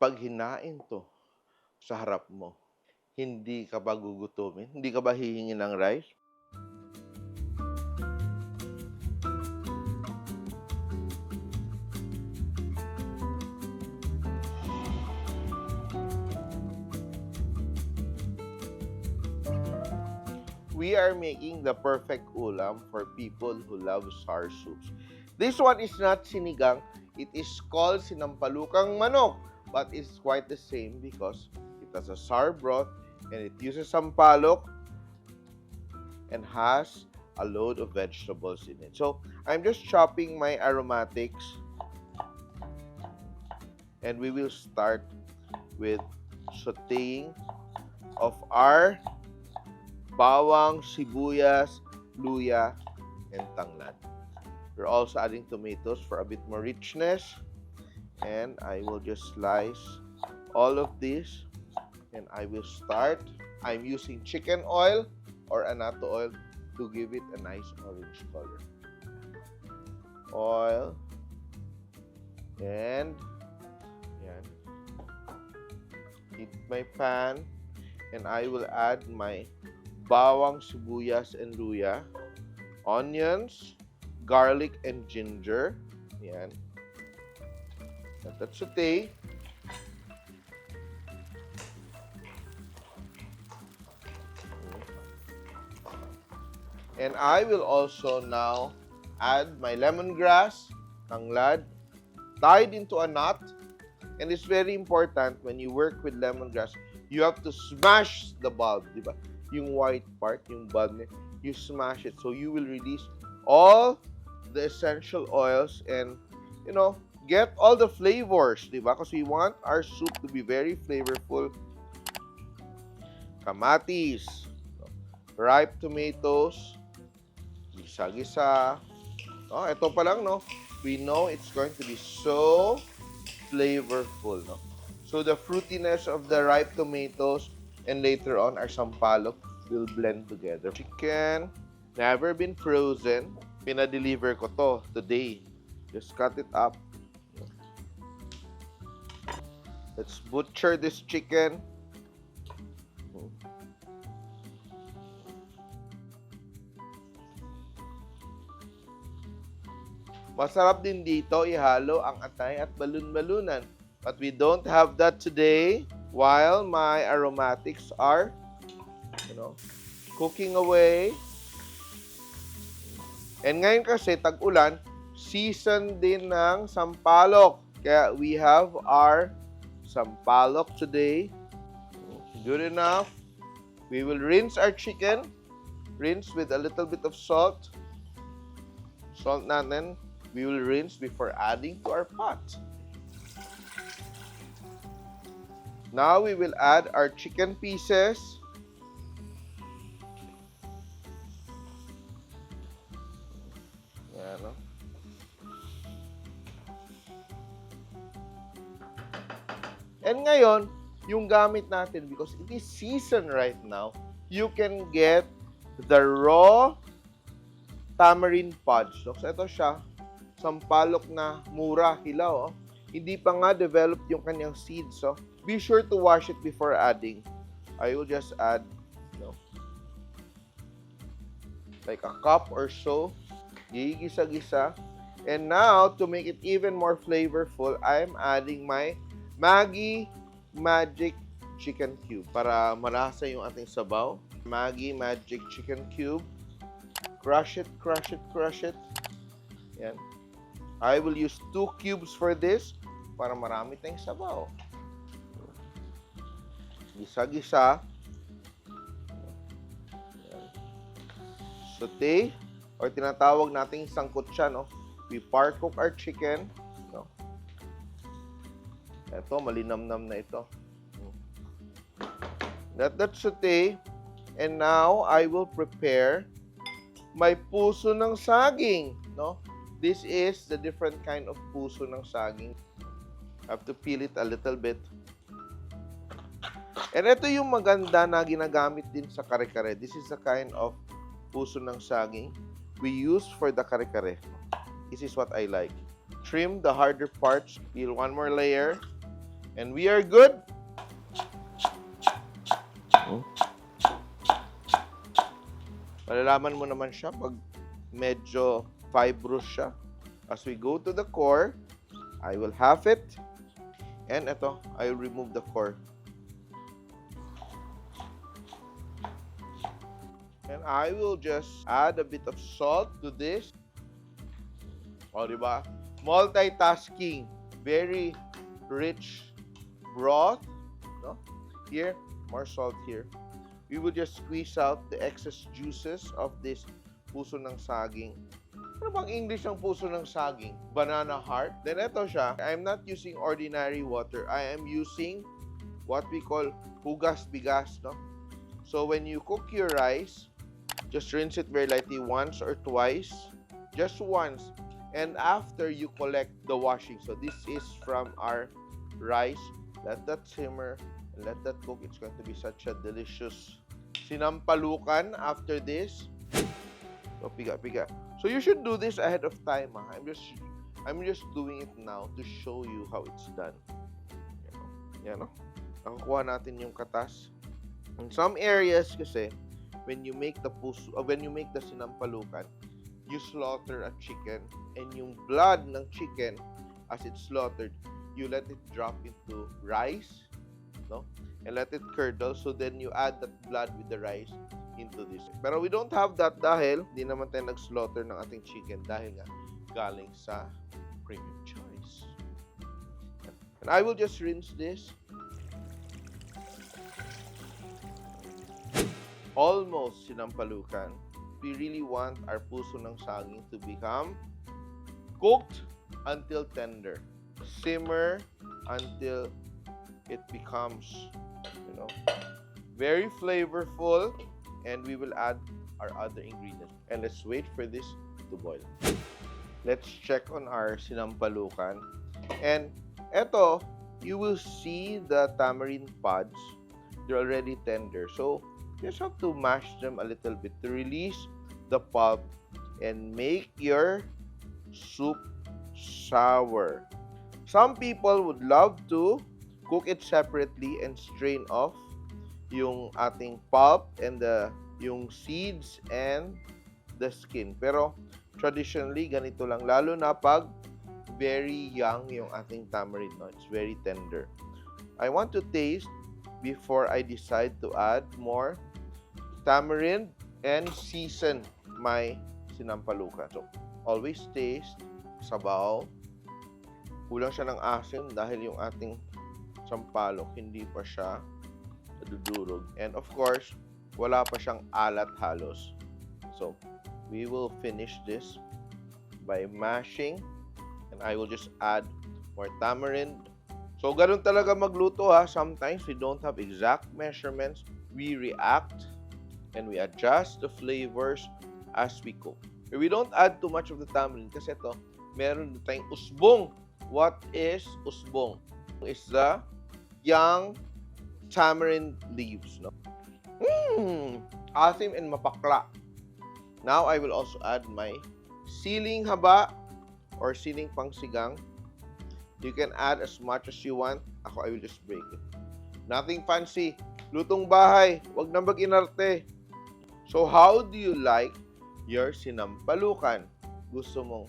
Pag hinain to sa harap mo, hindi ka ba gugutumin? Hindi ka ba hihingi ng rice? We are making the perfect ulam for people who love sour soups. This one is not sinigang. It is called Sinampalukang Manok, but it's quite the same because it has a sour broth and it uses sampalok and has a load of vegetables in it. So I'm just chopping my aromatics, and we will start with sautéing of our bawang, sibuyas, luya, and tanglad. We're also adding tomatoes for a bit more richness. And I will just slice all of this. And I will start. I'm using chicken oil or annatto oil to give it a nice orange color. Oil. And yan. Heat my pan. And I will add my bawang, sibuyas, and luya, onions, garlic, and ginger. Yan. Let that saute. And I will also now add my lemongrass, tanglad, tied into a knot. And it's very important when you work with lemongrass, you have to smash the bulb, di ba? Yung white part, yung bulb niya, you smash it. So you will release all the essential oils and, you know, get all the flavors, di ba? Because we want our soup to be very flavorful. Kamatis, ripe tomatoes, gisa-gisa. Oh, ito pa lang, no? We know it's going to be so flavorful, no? So the fruitiness of the ripe tomatoes and later on our sampalok will blend together. Chicken, never been frozen. Pinadeliver ko to today. Just cut it up. Let's butcher this chicken. Masarap din dito ihalo ang atay at balun-balunan. But we don't have that today while my aromatics are, cooking away. And ngayon kasi, tag-ulan, season din ng sampalok. Kaya we have our sampalok today. Good enough. We will rinse our chicken. Rinse with a little bit of salt. Salt natin. We will rinse before adding to our pot. Now we will add our chicken pieces. Yan, no? And ngayon, yung gamit natin, because it is season right now, you can get the raw tamarind pods. So ito siya, sampalok na mura, hilaw. Oh. Hindi pa nga developed yung kanyang seeds. So, be sure to wash it before adding. I will just add, like a cup or so. Gigisa-gisa. And now, to make it even more flavorful, I'm adding my Maggi Magic Chicken Cube para malasa yung ating sabaw. Maggi Magic Chicken Cube. Crush it, crush it, crush it. Yan. I will use 2 cubes for this para marami tayong sabaw. Gisa-gisa. Saute, or tinatawag nating sangkot siya, no? We par cook our chicken, no? Ito, malinamnam na ito. Let that saute. And now, I will prepare my puso ng saging, no? This is the different kind of puso ng saging. I have to peel it a little bit. And ito yung maganda na ginagamit din sa kare-kare. This is the kind of puso ng saging we use for the kare-kare. This is what I like. Trim the harder parts. Peel one more layer. And we are good. Malalaman mo naman siya pag medyo fibrous siya. As we go to the core, I will half it. And ito, I will remove the core. And I will just add a bit of salt to this. O, diba? Multitasking. Very rich broth. No? Here, more salt here. We will just squeeze out the excess juices of this puso ng saging. Ano bang English ng puso ng saging? Banana heart. Then ito siya. I'm not using ordinary water. I am using what we call hugas bigas. No? So when you cook your rice, just rinse it very lightly once or twice. Just once. And after you collect the washing. So this is from our rice. Let that simmer. Let that cook. It's going to be such a delicious sinampalukan after this. So, piga. So you should do this ahead of time. I'm just doing it now to show you how it's done. Yan, no? Nakukuha natin yung katas. In some areas kasi, when you make the sinampalukan, you slaughter a chicken, and yung blood ng chicken, as it's slaughtered, you let it drop into rice, no? And let it curdle, so then you add that blood with the rice into this. Pero we don't have that dahil di naman tayo nag-slaughter ng ating chicken dahil nga galing sa premium choice. And I will just rinse this. Almost sinampalukan. We really want our puso ng saging to become cooked until tender. Simmer until it becomes, very flavorful, and we will add our other ingredients. And let's wait for this to boil. Let's check on our sinampalukan. And eto, you will see the tamarind pods. They're already tender. So, you just have to mash them a little bit to release the pulp and make your soup sour. Some people would love to cook it separately and strain off yung ating pulp and yung seeds and the skin. Pero traditionally, ganito lang. Lalo na pag very young yung ating tamarind. No? It's very tender. I want to taste before I decide to add more tamarind and season my sinampalukan. So, always taste sabaw. Kulang siya ng asim dahil yung ating sampalok hindi pa siya nadudurog. And of course, wala pa siyang alat halos. So, we will finish this by mashing, and I will just add more tamarind. So, ganun talaga magluto ha. Sometimes we don't have exact measurements. We react and we adjust the flavors as we cook. We don't add too much of the tamarind kasi ito, meron tayong usbong. What is usbong? It's the young tamarind leaves, no? Asim and mapakla. Now, I will also add my siling haba or siling pangsigang. You can add as much as you want. Ako, I will just break it. Nothing fancy. Lutong bahay. Wag na mag-inarte. So, how do you like your sinampalukan? Gusto mong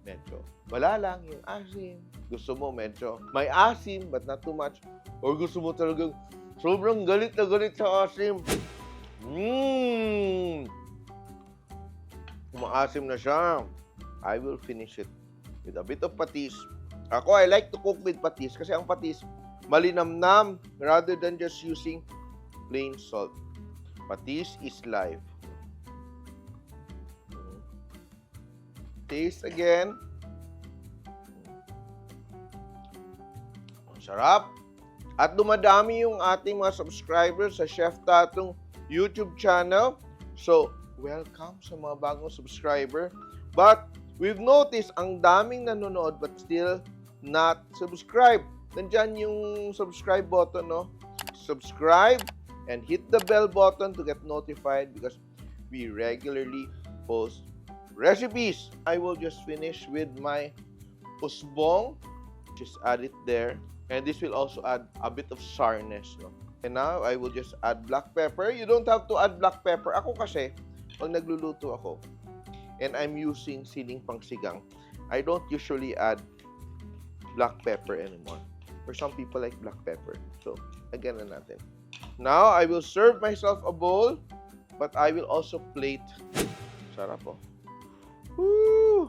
medyo wala lang yung asim. Gusto mo medyo may asim but not too much. Or gusto mo talagang sobrang galit na galit sa asim. Umaasim na siya. I will finish it with a bit of patis. Ako, I like to cook with patis kasi ang patis malinamnam rather than just using plain salt. Patis is life. Taste again. Sarap. At dumadami yung ating mga subscribers sa Chef Tatung YouTube channel. So, welcome sa mga bagong subscriber. But, we've noticed ang daming nanonood but still not subscribe. Nandyan yung subscribe button, no? Subscribe and hit the bell button to get notified because we regularly post recipes. I will just finish with my usbong. Just add it there. And this will also add a bit of sourness, no? And now, I will just add black pepper. You don't have to add black pepper. Ako kasi, pag nagluluto ako, and I'm using siling pangsigang, I don't usually add black pepper anymore. For some people like black pepper. So, again na natin. Now, I will serve myself a bowl, but I will also plate. Sarap po. Woo!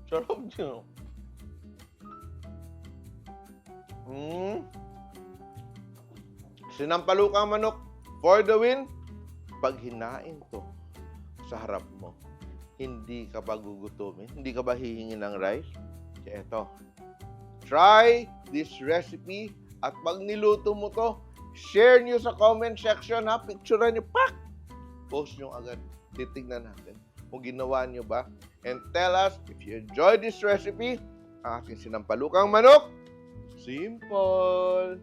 Sarap nyo. Sinampalukang manok for the win. Pag hinain to sa harap mo, hindi ka ba gugutumin? Hindi ka ba hihingin ng rice? Kaya eto. Try this recipe at pag niluto mo to, share nyo sa comment section ha. Picturean nyo, pak! Post nyo agad. Titignan natin kung ginawa nyo ba. And tell us if you enjoyed this recipe. Ang aking sinampalukang manok, Simpol!